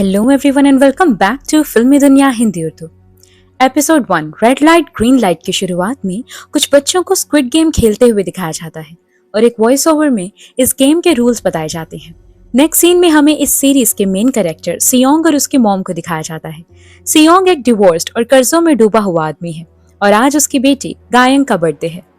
Hello everyone and welcome back to Filmi Duniya Hindi Urdu. Episode 1 red light green light की शुरुआत में कुछ बच्चों को स्क्विड गेम खेलते हुए दिखाया जाता है और एक वॉइस ओवर में इस गेम के रूल्स बताए जाते हैं। नेक्स्ट सीन में हमें इस सीरीज के मेन कैरेक्टर सियोंग और उसकी मॉम को दिखाया जाता है। सियोंग एक डिवोर्स्ड और कर्जों में डूबा हुआ आदमी है और आज उसकी बेटी गायंग का बर्थडे है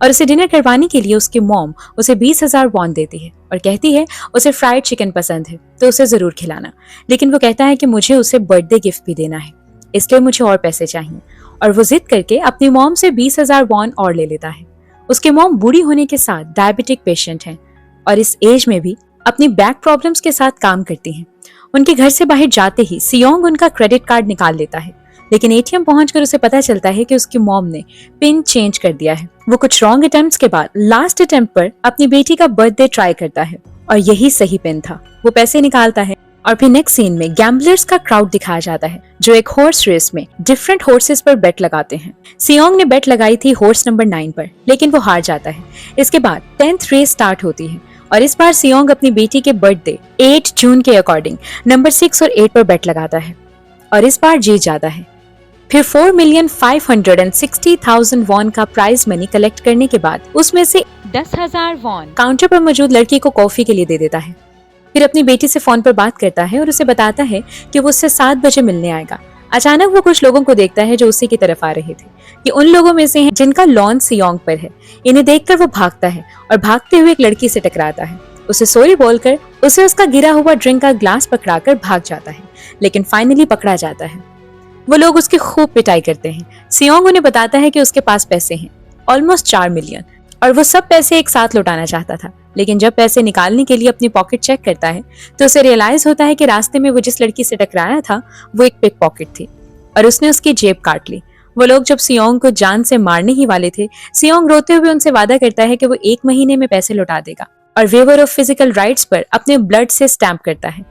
और उसे डिनर करवाने के लिए उसकी मॉम उसे 20,000 वॉन देती है और कहती है उसे फ्राइड चिकन पसंद है तो उसे जरूर खिलाना। लेकिन वो कहता है कि मुझे उसे बर्थडे गिफ्ट भी देना है, इसलिए मुझे और पैसे चाहिए और वो जिद करके अपनी मॉम से 20,000 वॉन और ले लेता है। उसकी मॉम बूढ़ी होने के साथ डायबिटिक पेशेंट है और इस एज में भी अपनी बैक प्रॉब्लम्स के साथ काम करती हैं। उनके घर से बाहर जाते ही सियोंग उनका क्रेडिट कार्ड निकाल लेता है, लेकिन एटीएम पहुंचकर उसे पता चलता है कि उसकी मॉम ने पिन चेंज कर दिया है। वो कुछ रॉन्ग अटेम्प्ट्स के बाद लास्ट अटेम्प्ट पर अपनी बेटी का बर्थडे ट्राई करता है और यही सही पिन था। वो पैसे निकालता है और फिर नेक्स्ट सीन में गैम्बलर्स का क्राउड दिखाया जाता है जो एक हॉर्स रेस में डिफरेंट हॉर्सेस पर बेट लगाते हैं। सियोंग ने बेट लगाई थी हॉर्स नंबर 9 पर, लेकिन वो हार जाता है। इसके बाद 10th रेस स्टार्ट होती है और इस बार सियोंग अपनी बेटी के बर्थडे 8 जून के अकॉर्डिंग नंबर 6 और 8 पर बेट लगाता है और इस बार जीत जाता है। फिर 4,560,000 वॉन का प्राइज मनी कलेक्ट करने के बाद उसमें से 10,000 वॉन काउंटर पर मौजूद लड़की को कॉफी के लिए दे देता है। फिर अपनी बेटी से फोन पर बात करता है और उसे बताता है कि वो उससे 7 बजे मिलने आएगा। अचानक वो कुछ लोगों को देखता है जो उसी की तरफ आ रहे थे। ये उन लोगों में से हैं जिनका लॉन सियोंग पर है। इन्हें देखकर वो भागता है और भागते हुए एक लड़की से टकराता है। उसे सॉरी बोलकर उसे उसका गिरा हुआ ड्रिंक का ग्लास पकड़ाकर भाग जाता है, लेकिन फाइनली पकड़ा जाता है। वो लोग उसकी खूब पिटाई करते हैं। सियोंग उन्हें बताता है कि उसके पास पैसे हैं, ऑलमोस्ट 4 मिलियन, और वो सब पैसे एक साथ लौटाना चाहता था। लेकिन जब पैसे निकालने के लिए अपनी पॉकेट चेक करता है तो उसे रियलाइज होता है कि रास्ते में वो जिस लड़की से टकराया था वो एक पिक पॉकेट थी और उसने उसकी जेब काट ली। वो लोग जब सियोंग को जान से मारने ही वाले थे, सियोंग रोते हुए उनसे वादा करता है कि वो 1 महीने में पैसे लौटा देगा और वेवर ऑफ फिजिकल राइट्स पर अपने ब्लड से स्टैंप करता है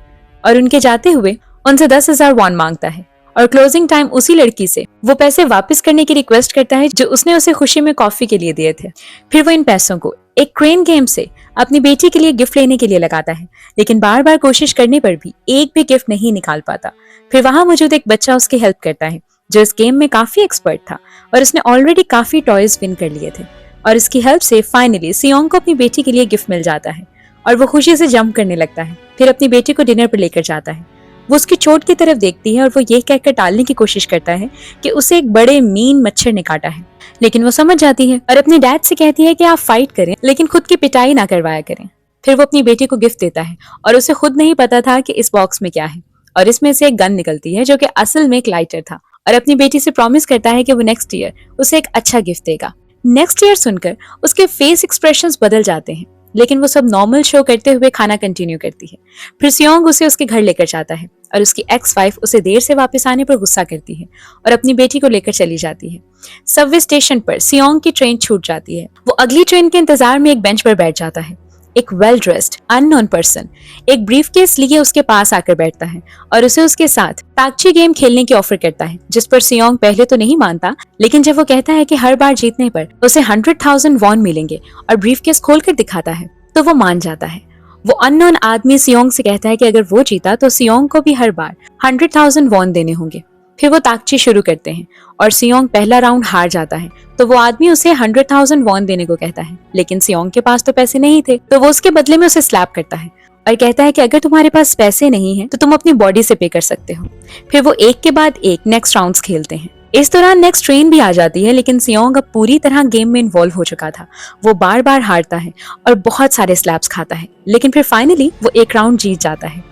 और उनके जाते हुए उनसे 10,000 वॉन मांगता है और क्लोजिंग टाइम उसी लड़की से वो पैसे वापस करने की रिक्वेस्ट करता है जो उसने उसे खुशी में कॉफी के लिए दिए थे। फिर वो इन पैसों को एक क्रेन गेम से अपनी बेटी के लिए गिफ्ट लेने के लिए लगाता है, लेकिन बार बार कोशिश करने पर भी एक भी गिफ्ट नहीं निकाल पाता। फिर वहां मौजूद एक बच्चा उसकी हेल्प करता है जो इस गेम में काफी एक्सपर्ट था और उसने ऑलरेडी काफी टॉयज विन कर लिए थे और इसकी हेल्प से फाइनली सियोंग को अपनी बेटी के लिए गिफ्ट मिल जाता है और वो खुशी से जंप करने लगता है। फिर अपनी बेटी को डिनर पर लेकर जाता है। वो उसकी चोट की तरफ देखती है और वो ये कहकर टालने की कोशिश करता है कि उसे एक बड़े मीन मच्छर ने काटा है, लेकिन वो समझ जाती है और अपने डैड से कहती है कि आप फाइट करें लेकिन खुद की पिटाई ना करवाया करें। फिर वो अपनी बेटी को गिफ्ट देता है और उसे खुद नहीं पता था कि इस बॉक्स में क्या है और इसमें से एक गन निकलती है जो कि असल में एक लाइटर था और अपनी बेटी से प्रॉमिस करता है कि वो नेक्स्ट ईयर उसे एक अच्छा गिफ्ट देगा। नेक्स्ट ईयर सुनकर उसके फेस एक्सप्रेशंस बदल जाते हैं, लेकिन वो सब नॉर्मल शो करते हुए खाना कंटिन्यू करती है। फिर सियोंग उसे उसके घर लेकर जाता है और उसकी एक्स वाइफ उसे देर से वापस आने पर गुस्सा करती है और अपनी बेटी को लेकर चली जाती है। सबवे स्टेशन पर सियोंग की ट्रेन छूट जाती है। वो अगली ट्रेन के इंतजार में एक बेंच पर बैठ जाता है। एक वेल ड्रेस्ड अननोन पर्सन एक ब्रीफकेस लिए उसके पास आकर बैठता है और उसे उसके साथ ताकची गेम खेलने की ऑफर करता है, जिस पर सियोंग पहले तो नहीं मानता, लेकिन जब वो कहता है कि हर बार जीतने पर उसे 100,000 वॉन मिलेंगे और ब्रीफकेस खोलकर दिखाता है तो वो मान जाता है। वो अननोन आदमी सियोंग से कहता है कि अगर वो जीता तो सियोंग को भी हर बार 100,000 वॉन देने होंगे। फिर वो ताकची शुरू करते हैं और सियोंग पहला राउंड हार जाता है तो वो आदमी उसे 100,000 वॉन देने को कहता है, लेकिन सियोंग के पास तो पैसे नहीं थे तो वो उसके बदले में उसे स्लैप करता है और कहता है कि अगर तुम्हारे पास पैसे नहीं है तो तुम अपनी बॉडी से पे कर सकते हो। फिर वो एक के बाद एक नेक्स्ट राउंड्स खेलते हैं। इस दौरान नेक्स्ट ट्रेन भी आ जाती है, लेकिन सियोंग अब पूरी तरह गेम में इन्वॉल्व हो चुका था। वो बार बार हारता है और बहुत सारे स्लैप्स खाता है, लेकिन फिर फाइनली वो एक राउंड जीत जाता है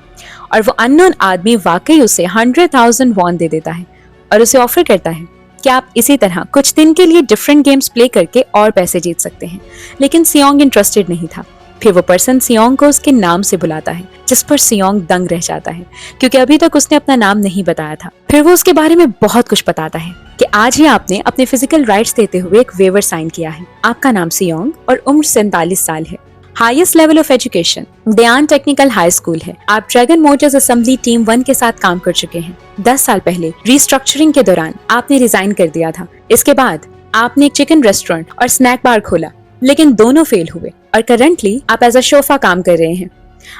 और वो अननोन आदमी वाकई उसे 100,000 वॉन दे देता है और उसे ऑफर करता है कि आप इसी तरह कुछ दिन के लिए डिफरेंट गेम्स प्ले करके और पैसे जीत सकते हैं, लेकिन सियोंग इंटरेस्टेड नहीं था। फिर वो पर्सन सियोंग को उसके नाम से बुलाता है, जिस पर सियोंग दंग रह जाता है क्योंकि अभी तक उसने अपना नाम नहीं बताया था। फिर वो उसके बारे में बहुत कुछ बताता है कि आज ही आपने अपने फिजिकल राइट्स देते हुए एक वेवर साइन किया है। आपका नाम सियोंग और उम्र 47 साल है। Highest level of education Dayan technical high school है। आप ड्रैगन मोटर्स असेंबली टीम 1 के साथ काम कर चुके हैं। 10 साल पहले रिस्ट्रक्चरिंग के दौरान आपने रिजाइन कर दिया था। इसके बाद आपने एक चिकन रेस्टोरेंट और स्नैक बार खोला, लेकिन दोनों फेल हुए और करंटली आप एज अ शोफा काम कर रहे हैं।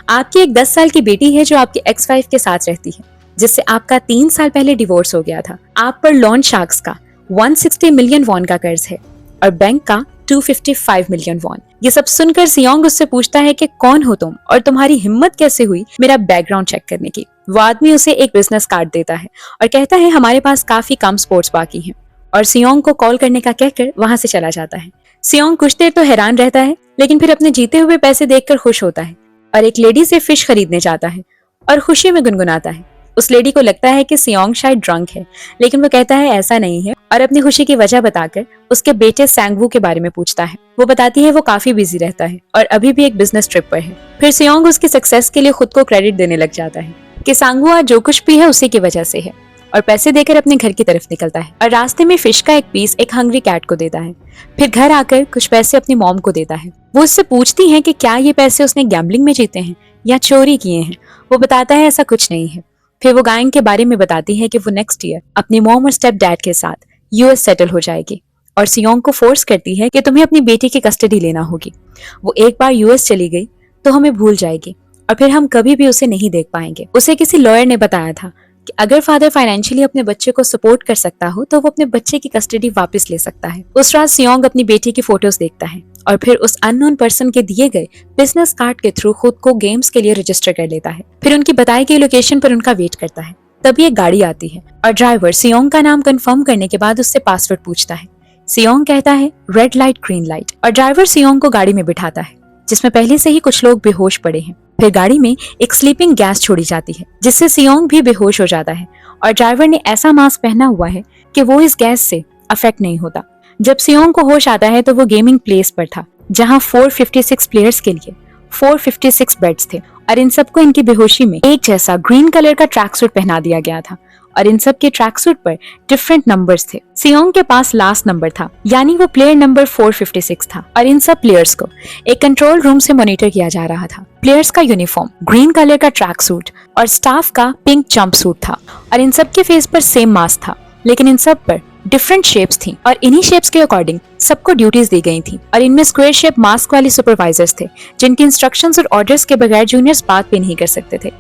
आपकी एक 10 साल की बेटी है जो आपके एक्स वाइफ के साथ रहती है, जिससे आपका 3 साल पहले डिवोर्स हो गया था। आप पर लॉन शार्क्स का 160 मिलियन वॉन का कर्ज है और बैंक का 255 मिलियन वॉन। ये सब सुनकर सियोंग उससे पूछता है कि कौन हो तुम और तुम्हारी हिम्मत कैसे हुई मेरा बैकग्राउंड चेक करने की। वो आदमी उसे एक बिजनेस कार्ड देता है और कहता है हमारे पास काफी कम स्पोर्ट्स बाकी हैं, और सियोंग को कॉल करने का कहकर वहां से चला जाता है। सियोंग कुछ देर तो हैरान रहता है, लेकिन फिर अपने जीते हुए पैसे देखकर खुश होता है और एक लेडी से फिश खरीदने जाता है और खुशी में गुनगुनाता है। उस लेडी को लगता है कि सियोंग शायद ड्रंक है, लेकिन वो कहता है ऐसा नहीं है और अपनी खुशी की वजह बताकर उसके बेटे सैंगवू के बारे में पूछता है। वो बताती है वो काफी बिजी रहता है और अभी भी एक बिजनेस ट्रिप पर है। फिर सियोंग उसकी सक्सेस के लिए खुद को क्रेडिट देने लग जाता है कि सैंगवू आज जो कुछ भी है उसी की वजह से है, और पैसे देकर अपने घर की तरफ निकलता है और रास्ते में फिश का एक पीस एक हंग्री कैट को देता है। फिर घर आकर कुछ पैसे अपनी मॉम को देता है। वो उससे पूछती है कि क्या ये पैसे उसने गैम्बलिंग में जीते हैं या चोरी किए हैं। वो बताता है ऐसा कुछ नहीं है। फिर वो गायन के बारे में बताती है कि वो नेक्स्ट ईयर अपनी मॉम और स्टेप डैड के साथ यूएस सेटल हो जाएगी, और सियोंग को फोर्स करती है कि तुम्हें अपनी बेटी की कस्टडी लेना होगी। वो एक बार यूएस चली गई तो हमें भूल जाएगी और फिर हम कभी भी उसे नहीं देख पाएंगे। उसे किसी लॉयर ने बताया था कि अगर फादर फाइनेंशियली अपने बच्चे को सपोर्ट कर सकता हो तो वो अपने बच्चे की कस्टडी वापस ले सकता है। उस रात सियोंग अपनी बेटी की फोटोज देखता है और फिर उस अननोन पर्सन के दिए गए बिजनेस कार्ड के थ्रू खुद को गेम्स के लिए रजिस्टर कर लेता है। फिर उनकी बताई गई लोकेशन पर उनका वेट करता है। तभी एक गाड़ी आती है और ड्राइवर सियोंग का नाम कंफर्म करने के बाद उससे पासवर्ड पूछता है। सियोंग कहता है रेड लाइट ग्रीन लाइट, और ड्राइवर सियोंग को गाड़ी में बिठाता है जिसमें पहले से ही कुछ लोग बेहोश पड़े हैं। फिर गाड़ी में एक स्लीपिंग गैस छोड़ी जाती है जिससे सियोंग भी बेहोश हो जाता है, और ड्राइवर ने ऐसा मास्क पहना हुआ है कि वो इस गैस से अफेक्ट नहीं होता। जब सियोंग को होश आता है तो वो गेमिंग प्लेस पर था जहां 456 प्लेयर्स के लिए 456 बेड्स थे, और इन सबको इनकी बेहोशी में एक जैसा ग्रीन कलर का ट्रैक सूट पहना दिया गया था, और इन सब के ट्रैक सूट पर डिफरेंट नंबर्स थे। सियोंग के पास लास्ट नंबर था, यानी वो प्लेयर नंबर 456 था, और इन सब प्लेयर्स को एक कंट्रोल रूम से मॉनिटर किया जा रहा था। प्लेयर्स का यूनिफॉर्म ग्रीन कलर का ट्रैक सूट और स्टाफ का पिंक जंप सूट था, और इन सब के फेस पर सेम मास्क था, लेकिन इन सब पर डिफरेंट शेप्स थी, और इन्हीं शेप्स के अकॉर्डिंग सबको ड्यूटीज दी गई थी। और इनमें स्क्वायर शेप मास्क वाले सुपरवाइजर्स थे जिनकी इंस्ट्रक्शंस और ऑर्डर्स के बगैर जूनियर्स बात भी नहीं कर सकते थे।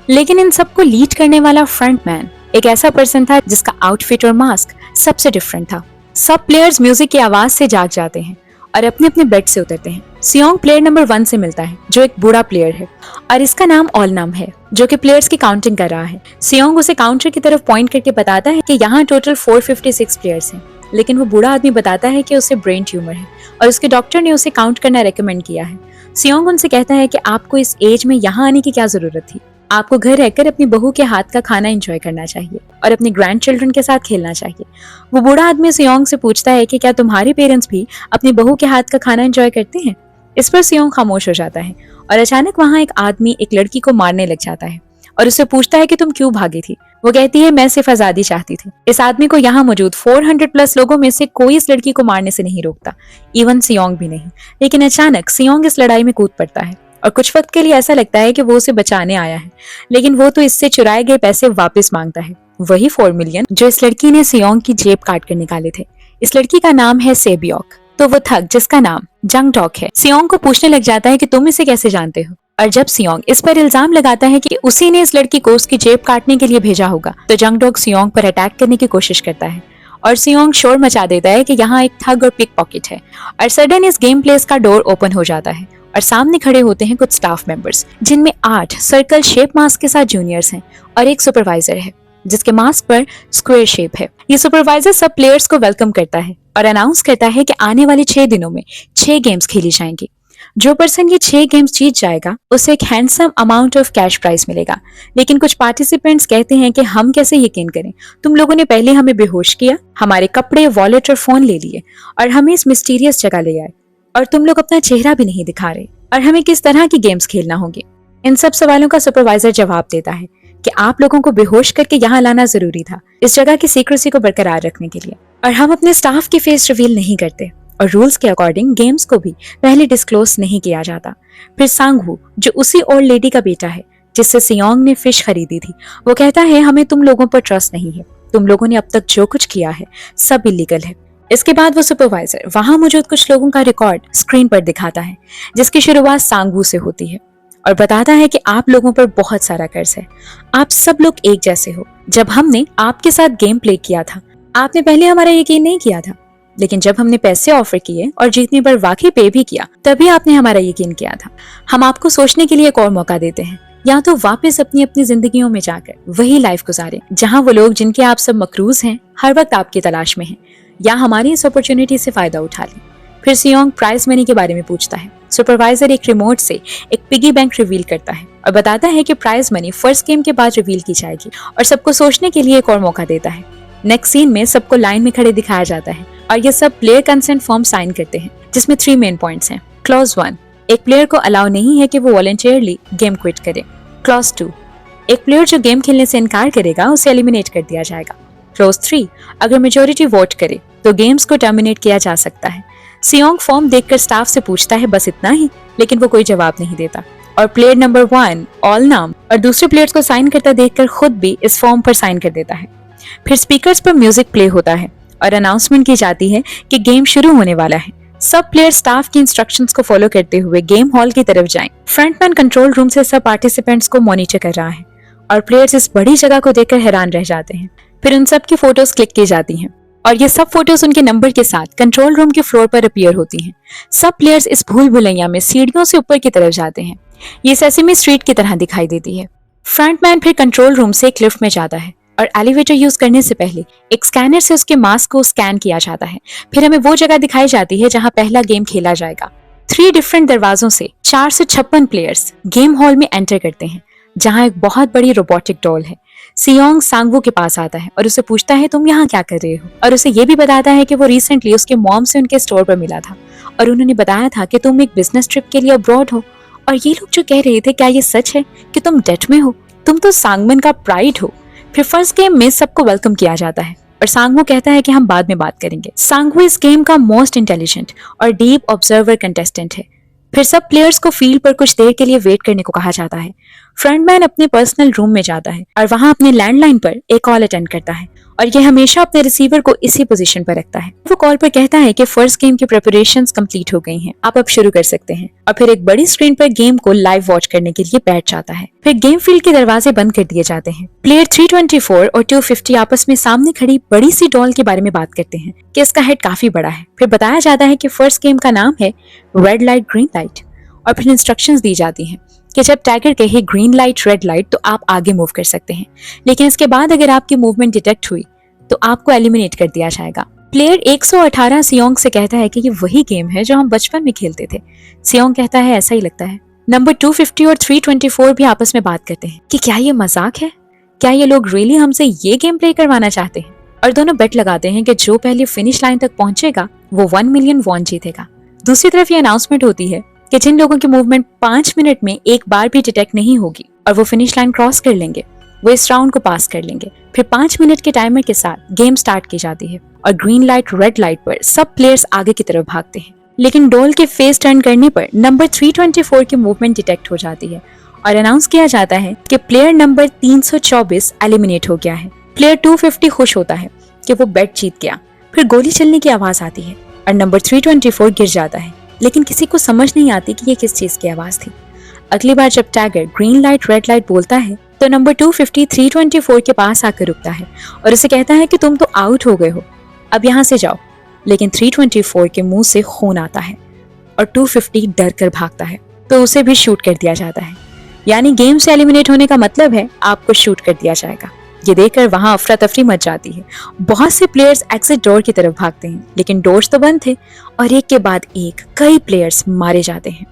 लेकिन इन सबको लीड करने वाला फ्रंटमैन एक ऐसा पर्सन था जिसका आउटफिट और मास्क सबसे डिफरेंट था। सब प्लेयर्स म्यूजिक की आवाज से जाग जाते हैं और अपने अपने बेड से उतरते हैं। सियोंग प्लेयर नंबर 1 से मिलता है जो एक बूढ़ा प्लेयर है, और इसका नाम ऑलनम है जो कि प्लेयर्स की काउंटिंग कर रहा है। सियोंग उसे काउंटर की तरफ पॉइंट करके बताता है कि यहाँ टोटल 456 प्लेयर्स हैं, लेकिन वो बूढ़ा आदमी बताता है कि उसे ब्रेन ट्यूमर है और उसके डॉक्टर ने उसे काउंट करना रेकमेंड किया है। सियोंग उनसे कहता है कि आपको इस एज में यहाँ आने की क्या जरूरत थी, आपको घर रहकर अपनी बहू के हाथ का खाना एंजॉय करना चाहिए और अपने ग्रैंड चिल्ड्रन के साथ खेलना चाहिए। वो बूढ़ा आदमी सियोंग से पूछता है कि क्या तुम्हारे पेरेंट्स भी अपनी बहू के हाथ का खाना एंजॉय करते हैं। इस पर सियोंग खामोश हो जाता है और अचानक वहाँ एक आदमी एक लड़की को मारने लग जाता है और उससे पूछता है कि तुम क्यों भागी थी। वो कहती है मैं सिर्फ आजादी चाहती थी। इस आदमी को यहाँ मौजूद 400 प्लस लोगों में से कोई इस लड़की को मारने से नहीं रोकता, इवन सियोंग भी नहीं। लेकिन अचानक सियोंग इस लड़ाई में कूद पड़ता है और कुछ वक्त के लिए ऐसा लगता है कि वो उसे बचाने आया है, लेकिन वो तो इससे चुराए गए पैसे वापस मांगता है, वही 4 मिलियन जो इस लड़की ने सियोंग की जेब काट कर निकाले थे। इस लड़की का नाम है सेबियोक, तो वो थग जिसका नाम जंग डॉक है सियोंग को पूछने लग जाता है कि तुम इसे कैसे जानते हो। और जब सियोंग इस पर इल्जाम लगाता है कि उसी ने इस लड़की को उसकी जेब काटने के लिए भेजा होगा, तो जंग डॉग सियोंग पर अटैक करने की कोशिश करता है और सियोंग शोर मचा देता है कि यहाँ एक ठग और पिक पॉकेट है। और सडन इस गेम प्लेस का डोर ओपन हो जाता है और सामने खड़े होते हैं कुछ स्टाफ मेंबर्स, जिनमें 8 सर्कल शेप मास्क के साथ जूनियर्स हैं और एक सुपरवाइजर है जिसके मास्क पर स्क्वायर शेप है। ये सुपरवाइजर सब प्लेयर्स को वेलकम करता है और अनाउंस करता है कि आने वाले 6 दिनों में 6 गेम्स खेली जाएंगी। जो पर्सन ये 6 गेम्स जीत जाएगा उसे एक handsome amount of cash price मिलेगा। लेकिन कुछ पार्टिसिपेंट्स कहते हैं कि हम कैसे यकीन करें, तुम लोगों ने पहले हमें बेहोश किया, हमारे कपड़े, वॉलेट और फोन ले लिए और हमें इस मिस्टीरियस जगह ले आए, और तुम लोग अपना चेहरा भी नहीं दिखा रहे, और हमें किस तरह की गेम्स खेलना होंगे। इन सब सवालों का सुपरवाइजर जवाब देता है कि आप लोगों को बेहोश करके यहाँ लाना जरूरी था इस जगह की सीक्रेसी को बरकरार रखने के लिए, और हम अपने स्टाफ की फेस रिवील नहीं करते और रूल्स के अकॉर्डिंग गेम्स को भी पहले डिस्क्लोज नहीं किया जाता। फिर सांगवू जो उसी ओल्ड लेडी का बेटा है जिससे सियोंग ने फिश खरीदी थी, वो कहता है हमें तुम लोगों पर ट्रस्ट नहीं है, तुम लोगों ने अब तक जो कुछ किया है सब इलीगल है। इसके बाद वो सुपरवाइजर वहां मौजूद कुछ लोगों का रिकॉर्ड स्क्रीन पर दिखाता है जिसकी शुरुआत सांगवू से होती है और बताता है कि आप लोगों पर बहुत सारा कर्ज है, आप सब लोग एक जैसे हो। जब हमने आपके साथ गेम प्ले किया था, आपने पहले हमारा यकीन नहीं किया था, लेकिन जब हमने पैसे ऑफर किए और जीतने पर वाकई पे भी किया, तभी आपने हमारा यकीन किया था। हम आपको सोचने के लिए एक और मौका देते हैं, या तो वापस अपनी अपनी जिंदगियों में जाकर वही लाइफ गुजारें जहां वो लोग जिनके आप सब मकरूज हैं हर वक्त आपकी तलाश में हैं, या हमारी इस अपॉर्चुनिटी से फायदा उठा लें। फिर सियोंग प्राइज मनी के बारे में पूछता है। सुपरवाइजर एक रिमोट से एक पिगी बैंक रिवील करता है और बताता है कि प्राइज मनी फर्स्ट गेम के बाद रिवील की जाएगी, और सबको सोचने के लिए एक और मौका देता है। नेक्स्ट सीन में सबको लाइन में खड़े दिखाया जाता है और ये सब प्लेयर कंसेंट फॉर्म साइन करते हैं, जिसमें 3 मेन पॉइंट्स हैं। क्लॉज 1, एक प्लेयर को अलाउ नहीं है कि वो वॉलंटियरली गेम क्विट करे। क्लॉज 2, एक प्लेयर जो गेम खेलने से इनकार करेगा उसे एलिमिनेट कर दिया जाएगा। क्लॉज 3, अगर मेजॉरिटी वोट करे तो गेम्स को टर्मिनेट किया जा सकता है। सियोंग फॉर्म देखकर स्टाफ से पूछता है बस इतना ही, लेकिन वो कोई जवाब नहीं देता, और प्लेयर नंबर 1 ऑल नाम और दूसरे प्लेयर्स को साइन करता देखकर खुद भी इस फॉर्म पर साइन कर देता है। फिर स्पीकर्स पर म्यूजिक प्ले होता है और अनाउंसमेंट की जाती है कि गेम शुरू होने वाला है। सब प्लेयर स्टाफ की इंस्ट्रक्शंस को फॉलो करते हुए गेम हॉल की तरफ जाएं। फ्रंटमैन कंट्रोल रूम से सब पार्टिसिपेंट्स को मॉनिटर कर रहा है और प्लेयर्स इस बड़ी जगह को देखकर हैरान रह जाते हैं। फिर उन सब की फोटोज क्लिक की जाती हैं और ये सब फोटोज उनके नंबर के साथ कंट्रोल रूम के फ्लोर पर अपीयर होती हैं। सब प्लेयर्स इस भूल भुलैया में सीढ़ियों से ऊपर की तरफ जाते हैं। ये सेसेमी स्ट्रीट की तरह दिखाई देती है। फ्रंटमैन फिर कंट्रोल रूम से एक लिफ्ट में जाता है और एलिवेटर यूज करने से पहले एक स्कैनर से उसके मास्क को स्कैन किया जाता है। फिर हमें वो जगह दिखाई जाती है जहां पहला गेम खेला जाएगा। 3 डिफरेंट दरवाजों से 456 प्लेयर्स गेम हॉल में एंटर करते हैं, जहां एक बहुत बड़ी रोबोटिक डॉल है। सियोंग सांगवू के पास आता है और उसे पूछता है तुम यहाँ क्या कर रहे हो, और उसे ये भी बताता है कि वो रिसेंटली उसके मॉम से उनके स्टोर पर मिला था और उन्होंने बताया था कि तुम एक बिजनेस ट्रिप के लिए अब्रॉड हो। और ये लोग जो कह रहे थे क्या ये सच है कि तुम डेट में हो, तुम तो सांगमन का प्राइड हो। फिर फर्स्ट गेम में सबको वेलकम किया जाता है और सांगवू कहता है कि हम बाद में बात करेंगे। सांगवू इस गेम का मोस्ट इंटेलिजेंट और डीप ऑब्जर्वर कंटेस्टेंट है। फिर सब प्लेयर्स को फील्ड पर कुछ देर के लिए वेट करने को कहा जाता है। फ्रंटमैन अपने पर्सनल रूम में जाता है और वहां अपने लैंडलाइन पर एक कॉल अटेंड करता है और ये हमेशा अपने रिसीवर को इसी पोजीशन पर रखता है। वो कॉल पर कहता है कि फर्स्ट गेम की प्रिपरेशंस कंप्लीट हो गई हैं, आप अब शुरू कर सकते हैं, और फिर एक बड़ी स्क्रीन पर गेम को लाइव वॉच करने के लिए बैठ जाता है। फिर गेम फील्ड के दरवाजे बंद कर दिए जाते हैं। प्लेयर 324 और 250 आपस में सामने खड़ी बड़ी सी डॉल के बारे में बात करते हैं कि इसका हेड काफी बड़ा है। फिर बताया जाता है कि फर्स्ट गेम का नाम है रेड लाइट ग्रीन लाइट, और फिर इंस्ट्रक्शंस दी जाती हैं कि जब टैगर कहे ग्रीन लाइट रेड लाइट तो आप आगे मूव कर सकते हैं, लेकिन इसके बाद अगर आपकी मूवमेंट डिटेक्ट हुई तो आपको एलिमिनेट कर दिया जाएगा। प्लेयर 118 सियोंग से कहता है कि ये वही गेम है जो हम बचपन में खेलते थे। सियोंग कहता है ऐसा ही लगता है। नंबर 250 और 324 भी आपस में बात करते हैं कि क्या ये मजाक है, क्या ये लोग रियली हमसे ये गेम प्ले करवाना चाहते हैं, और दोनों बेट लगाते हैं कि जो पहले फिनिश लाइन तक पहुंचेगा वो 1 मिलियन वॉन जीतेगा। दूसरी तरफ ये अनाउंसमेंट होती है कि जिन लोगों की मूवमेंट 5 मिनट में एक बार भी डिटेक्ट नहीं होगी और वो फिनिश लाइन क्रॉस कर लेंगे, वो इस राउंड को पास कर लेंगे। फिर 5 मिनट के टाइमर के साथ गेम स्टार्ट की जाती है और ग्रीन लाइट रेड लाइट पर सब प्लेयर्स आगे की तरफ भागते हैं, लेकिन डोल के फेस टर्न करने पर नंबर 324 की मूवमेंट डिटेक्ट हो जाती है और अनाउंस किया जाता है कि प्लेयर नंबर 324 एलिमिनेट हो गया है। प्लेयर 250 खुश होता है कि वो बेट जीत गया। फिर गोली चलने की आवाज आती है और नंबर 324 गिर जाता है, लेकिन किसी को समझ नहीं आती कि ये किस चीज की आवाज थी। अगली बार जब tagger green light red light बोलता है तो नंबर 250 324 के पास आकर रुकता है और उसे कहता है कि तुम तो आउट हो गए हो, अब यहाँ से जाओ। लेकिन 324 के मुंह से खून आता है और 250 डर कर भागता है तो उसे भी शूट कर दिया जाता है। यानी गेम से एलिमिनेट होने का मतलब है आपको शूट कर दिया जाएगा। ये देखकर वहां अफरा तफरी मच जाती है। बहुत से प्लेयर्स एग्जिट डोर की तरफ भागते हैं, लेकिन डोर्स तो बंद थे और एक के बाद एक कई प्लेयर्स मारे जाते हैं।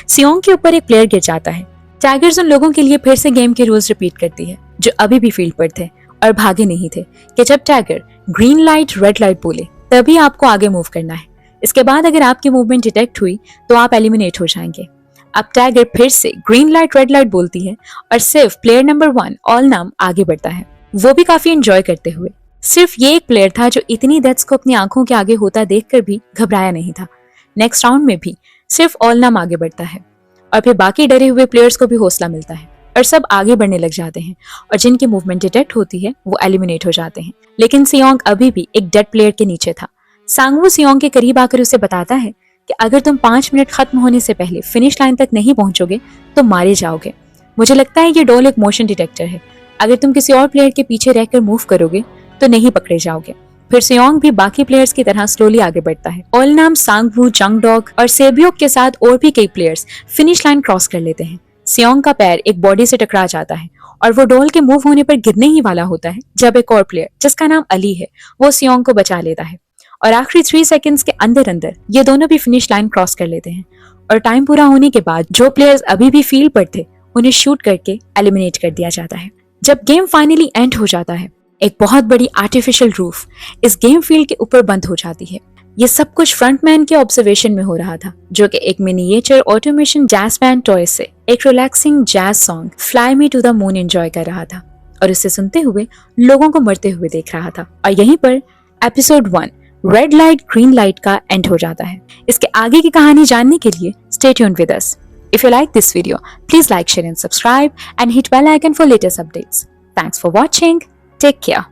सियोंग के ऊपर एक प्लेयर गिर जाता है। टाइगर्स उन लोगों के लिए फिर से गेम के रूल्स रिपीट करती है जो अभी भी फील्ड पर थे और भागे नहीं थे कि जब tiger green light red light बोले तभी आपको आगे मूव करना है। इसके बाद अगर आपकी मूवमेंट डिटेक्ट हुई तो आप एलिमिनेट हो जाएंगे। अब टाइगर फिर से ग्रीन लाइट रेड लाइट बोलती है और सिर्फ प्लेयर नंबर 1 ऑल नाम आगे बढ़ता है, वो भी काफी एंजॉय करते हुए। सिर्फ ये एक प्लेयर था जो इतनी डेथ्स को अपनी आंखों के आगे होता देखकर भी घबराया नहीं था। नेक्स्ट राउंड में भी सिर्फ ऑल नाम आगे बढ़ता है और फिर बाकी डरे हुए प्लेयर्स को भी हौसला मिलता है और सब आगे बढ़ने लग जाते हैं और जिनकी मूवमेंट डिटेक्ट होती है वो एलिमिनेट हो जाते हैं। लेकिन सियोंग अभी भी एक डेड प्लेयर के नीचे था। सांगवू सियोंग के करीब आकर उसे बताता है कि अगर तुम 5 मिनट खत्म होने से पहले फिनिश लाइन तक नहीं पहुंचोगे तो मारे जाओगे। मुझे लगता है ये डॉल एक मोशन डिटेक्टर है। अगर तुम किसी और प्लेयर के पीछे रहकर मूव करोगे तो नहीं पकड़े जाओगे। फिर सियोंग भी बाकी प्लेयर्स की तरह स्लोली आगे बढ़ता है। ओलनाम, सांगवू, जंगडॉग और सेबियोक के साथ और भी कई प्लेयर्स फिनिश लाइन क्रॉस कर लेते हैं। सियोंग का पैर एक बॉडी से टकरा जाता है और वो डॉल के मूव होने पर गिरने ही वाला होता है जब एक और प्लेयर जिसका नाम अली है वो सियोंग को बचा लेता है और आखिरी 3 सेकंड्स के अंदर अंदर ये दोनों भी फिनिश लाइन क्रॉस कर लेते हैं। और टाइम पूरा होने के बाद जो प्लेयर्स अभी भी फील्ड पर थे उन्हें शूट करके एलिमिनेट कर दिया जाता है। जब गेम फाइनली एंड हो जाता है, एक बहुत बड़ी आर्टिफिशियल रूफ इस गेम फील्ड के ऊपर बंद हो जाती है। ये सब कुछ फ्रंटमैन के ऑब्जर्वेशन में हो रहा था, जो कि एक miniature automation jazz band toy से एक relaxing jazz song fly me to the moon enjoy कर रहा था और इसे सुनते हुए लोगों को मरते हुए देख रहा था। और यहीं पर episode 1 red light green light का एंड हो जाता है। इसके आगे की कहानी जानने के लिए stay tuned with us. If you like this video, please like, share and subscribe and hit bell icon for latest updates. Thanks for watching. Take care.